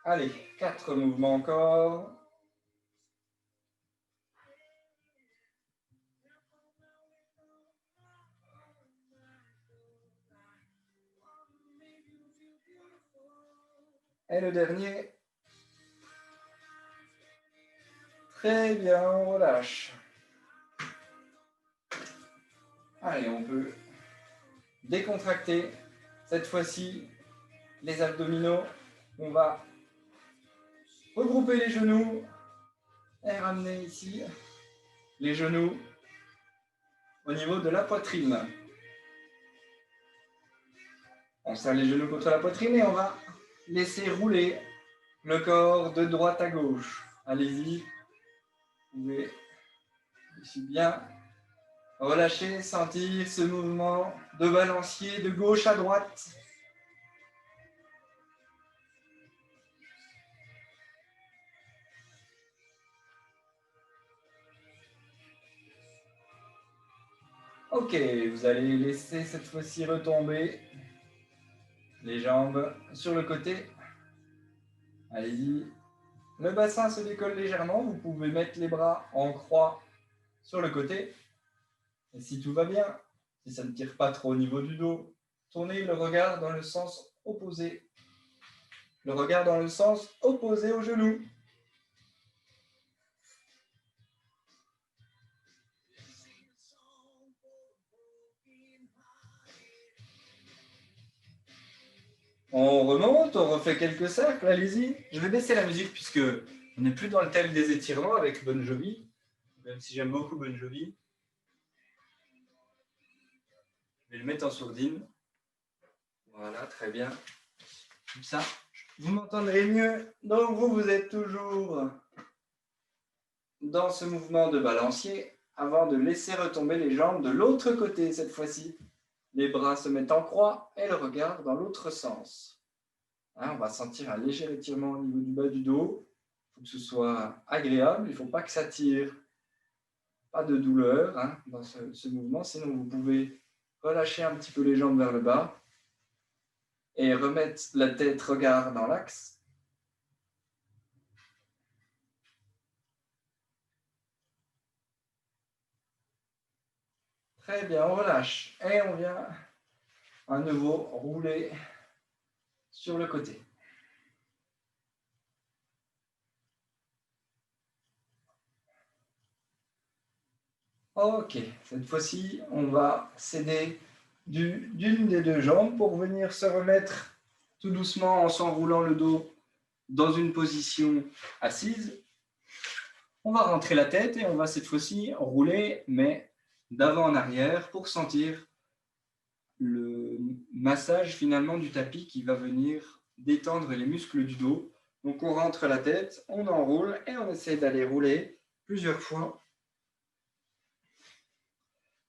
Allez, 4 mouvements encore. Et le dernier. Très bien, on relâche. Allez, on peut décontracter. Cette fois-ci, les abdominaux. On va regrouper les genoux et ramener ici les genoux au niveau de la poitrine. On serre les genoux contre la poitrine et on va laisser rouler le corps de droite à gauche. Allez-y. Vous pouvez aussi bien relâcher, sentir ce mouvement de balancier de gauche à droite. Ok, vous allez laisser cette fois-ci retomber les jambes sur le côté. Allez-y. Le bassin se décolle légèrement. Vous pouvez mettre les bras en croix sur le côté. Et si tout va bien, si ça ne tire pas trop au niveau du dos, tournez le regard dans le sens opposé. Le regard dans le sens opposé au genou. On remonte, on refait quelques cercles, allez-y. Je vais baisser la musique puisque on n'est plus dans le thème des étirements avec Bon Jovi, même si j'aime beaucoup Bon Jovi. Je vais le mettre en sourdine. Voilà, très bien. Comme ça, vous m'entendrez mieux. Donc vous êtes toujours dans ce mouvement de balancier avant de laisser retomber les jambes de l'autre côté cette fois-ci. Les bras se mettent en croix et le regard dans l'autre sens. Hein, on va sentir un léger étirement au niveau du bas du dos. Il faut que ce soit agréable, il ne faut pas que ça tire. Pas de douleur hein, dans ce mouvement, sinon vous pouvez relâcher un petit peu les jambes vers le bas et remettre la tête regard dans l'axe. Très bien, on relâche et on vient à nouveau rouler sur le côté. Ok, cette fois-ci, on va s'aider d'une des deux jambes pour venir se remettre tout doucement en s'enroulant le dos dans une position assise. On va rentrer la tête et on va cette fois-ci rouler, mais d'avant en arrière pour sentir le massage finalement du tapis qui va venir détendre les muscles du dos. Donc on rentre la tête, on enroule et on essaie d'aller rouler plusieurs fois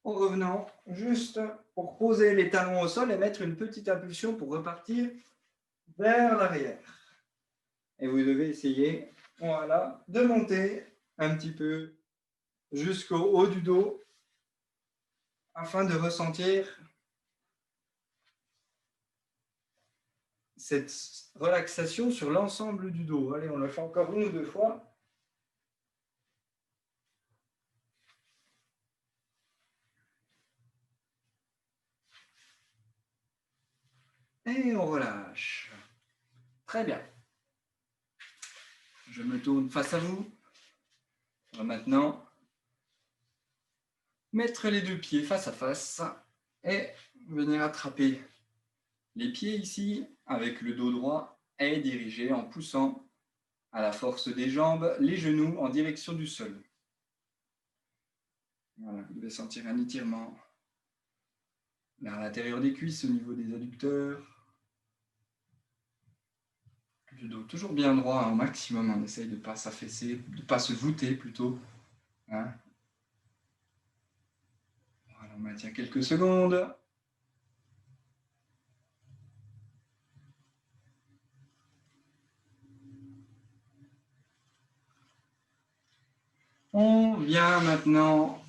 en revenant juste pour poser les talons au sol et mettre une petite impulsion pour repartir vers l'arrière. Et vous devez essayer, voilà, de monter un petit peu jusqu'au haut du dos afin de ressentir cette relaxation sur l'ensemble du dos. Allez, on le fait encore 1 ou 2 fois. Et on relâche. Très bien. Je me tourne face à vous. On va maintenant mettre les 2 pieds face à face et venir attraper les pieds ici avec le dos droit et diriger en poussant à la force des jambes les genoux en direction du sol. Voilà, vous devez sentir un étirement vers l'intérieur des cuisses au niveau des adducteurs. Le dos toujours bien droit au maximum, on essaye de ne pas s'affaisser, de ne pas se voûter plutôt. Hein. Voilà, on maintient quelques secondes. On vient maintenant,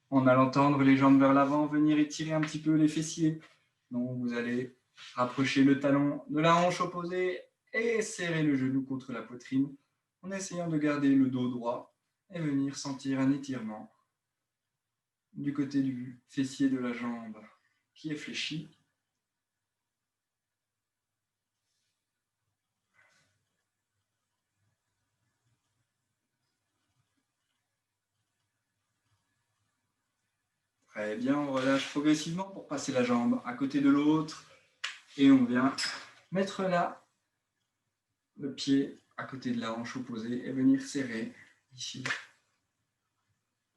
en allant tendre les jambes vers l'avant, venir étirer un petit peu les fessiers. Donc vous allez rapprocher le talon de la hanche opposée et serrer le genou contre la poitrine en essayant de garder le dos droit et venir sentir un étirement du côté du fessier de la jambe qui est fléchi. Très bien, on relâche progressivement pour passer la jambe à côté de l'autre et on vient mettre là le pied à côté de la hanche opposée et venir serrer ici.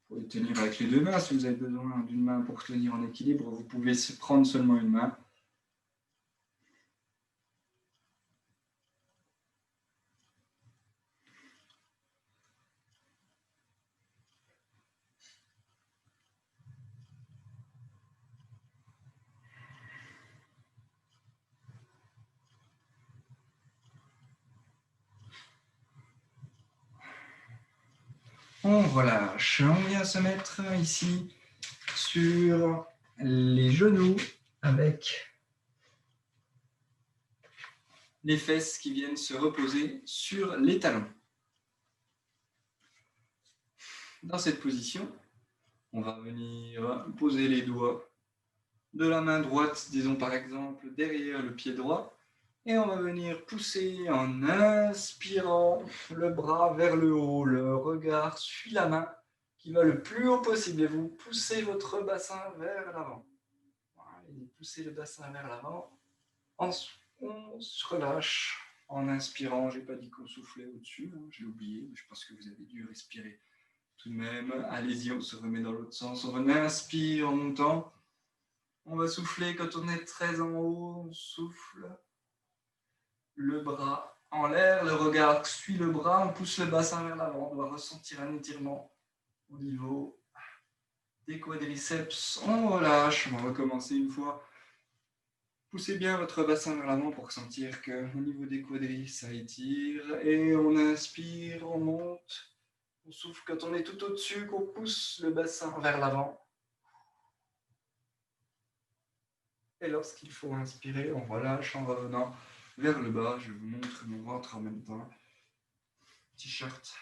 Vous pouvez tenir avec les 2 mains. Si vous avez besoin d'une main pour tenir en équilibre, vous pouvez prendre seulement une main. On relâche. On vient se mettre ici sur les genoux avec les fesses qui viennent se reposer sur les talons. Dans cette position, on va venir poser les doigts de la main droite, disons par exemple, derrière le pied droit. Et on va venir pousser en inspirant le bras vers le haut. Le regard suit la main qui va le plus haut possible. Et vous poussez votre bassin vers l'avant. Voilà, et poussez le bassin vers l'avant. On se relâche en inspirant. Je n'ai pas dit qu'on soufflait au-dessus, hein, j'ai oublié. Mais je pense que vous avez dû respirer tout de même. Allez-y, on se remet dans l'autre sens. On inspire en montant. On va souffler quand on est très en haut. On souffle. Le bras en l'air, le regard suit le bras, on pousse le bassin vers l'avant, on va ressentir un étirement au niveau des quadriceps, on relâche, on va recommencer une fois. Poussez bien votre bassin vers l'avant pour sentir qu'au niveau des quadriceps, ça étire, et on inspire, on monte, on souffle quand on est tout au-dessus, qu'on pousse le bassin vers l'avant. Et lorsqu'il faut inspirer, on relâche en revenant vers le bas. Je vous montre mon ventre en même temps. T-shirt.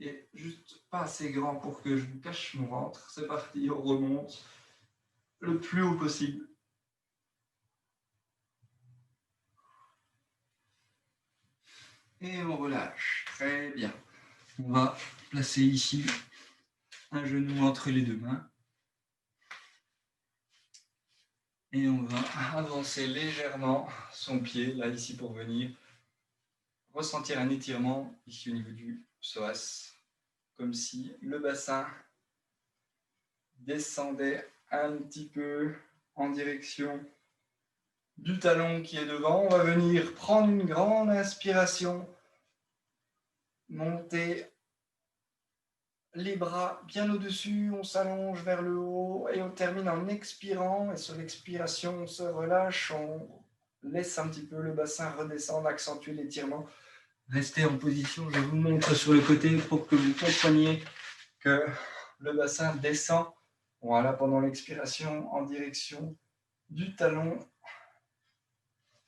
Et juste pas assez grand pour que je vous cache mon ventre. C'est parti, on remonte le plus haut possible. Et on relâche. Très bien. On va placer ici un genou entre les 2 mains. Et on va avancer légèrement son pied, là, ici, pour venir ressentir un étirement ici au niveau du psoas. Comme si le bassin descendait un petit peu en direction du talon qui est devant. On va venir prendre une grande inspiration, monter les bras bien au-dessus, on s'allonge vers le haut et on termine en expirant. Et sur l'expiration, on se relâche, on laisse un petit peu le bassin redescendre, accentuer l'étirement restez en position. Je vous montre sur le côté pour que vous compreniez que le bassin descend. Voilà, pendant l'expiration en direction du talon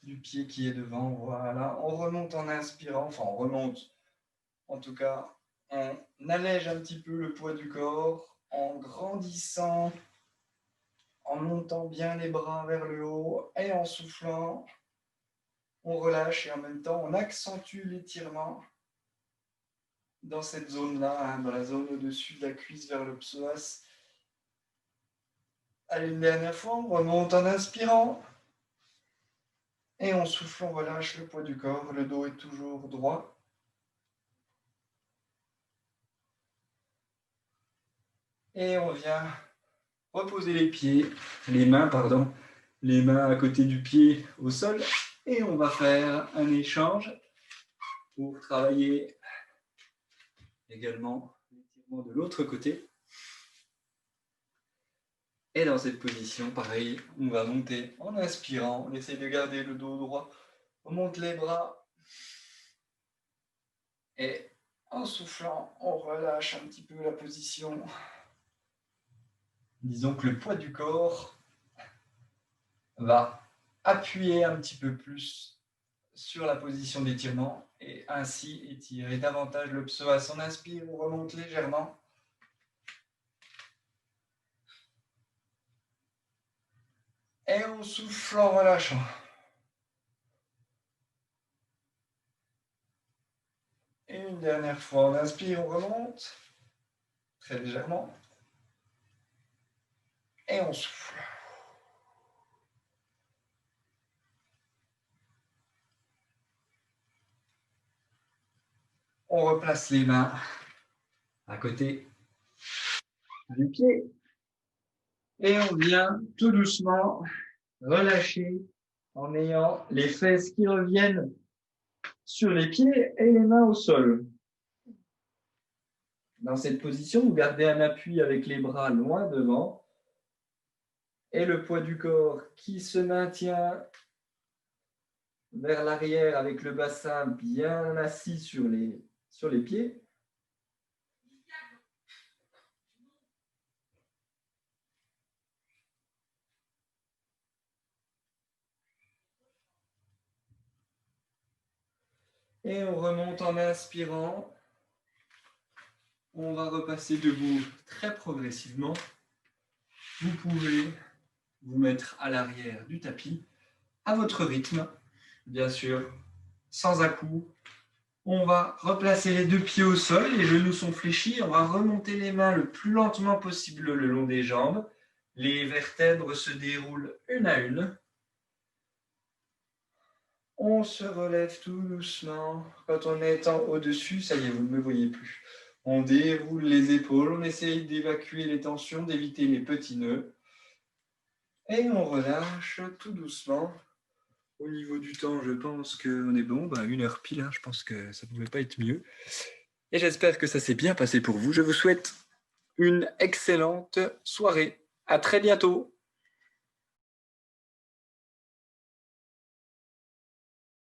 du pied qui est devant. Voilà, on remonte en inspirant, enfin on remonte. En tout cas, on allège un petit peu le poids du corps en grandissant, en montant bien les bras vers le haut et en soufflant. On relâche et en même temps, on accentue l'étirement dans cette zone-là, hein, dans la zone au-dessus de la cuisse vers le psoas. Allez, une dernière fois, on remonte en inspirant. Et en soufflant, on relâche le poids du corps. Le dos est toujours droit. Et on vient reposer les mains à côté du pied au sol. Et on va faire un échange pour travailler également l'étirement de l'autre côté. Et dans cette position, pareil, on va monter en inspirant. On essaie de garder le dos droit. On monte les bras. Et en soufflant, on relâche un petit peu la position. Disons que le poids du corps va appuyer un petit peu plus sur la position d'étirement et ainsi étirer davantage le psoas. On inspire, on remonte légèrement. Et on souffle en relâchant. Et une dernière fois, on inspire, on remonte très légèrement. Et on souffle. On replace les mains à côté du pied. Et on vient tout doucement relâcher en ayant les fesses qui reviennent sur les pieds et les mains au sol. Dans cette position, vous gardez un appui avec les bras loin devant et le poids du corps qui se maintient vers l'arrière avec le bassin bien assis sur les pieds. Et on remonte en inspirant. On va repasser debout très progressivement. Vous pouvez vous mettre à l'arrière du tapis, à votre rythme, bien sûr, sans à-coups. On va replacer les deux pieds au sol, les genoux sont fléchis, on va remonter les mains le plus lentement possible le long des jambes. Les vertèbres se déroulent une à une. On se relève tout doucement. Quand on est en au-dessus, ça y est, vous ne me voyez plus. On déroule les épaules, on essaye d'évacuer les tensions, d'éviter les petits nœuds. Et on relâche tout doucement. Au niveau du temps, je pense qu'on est bon. 1 heure pile, hein, je pense que ça ne pouvait pas être mieux. Et j'espère que ça s'est bien passé pour vous. Je vous souhaite une excellente soirée. À très bientôt.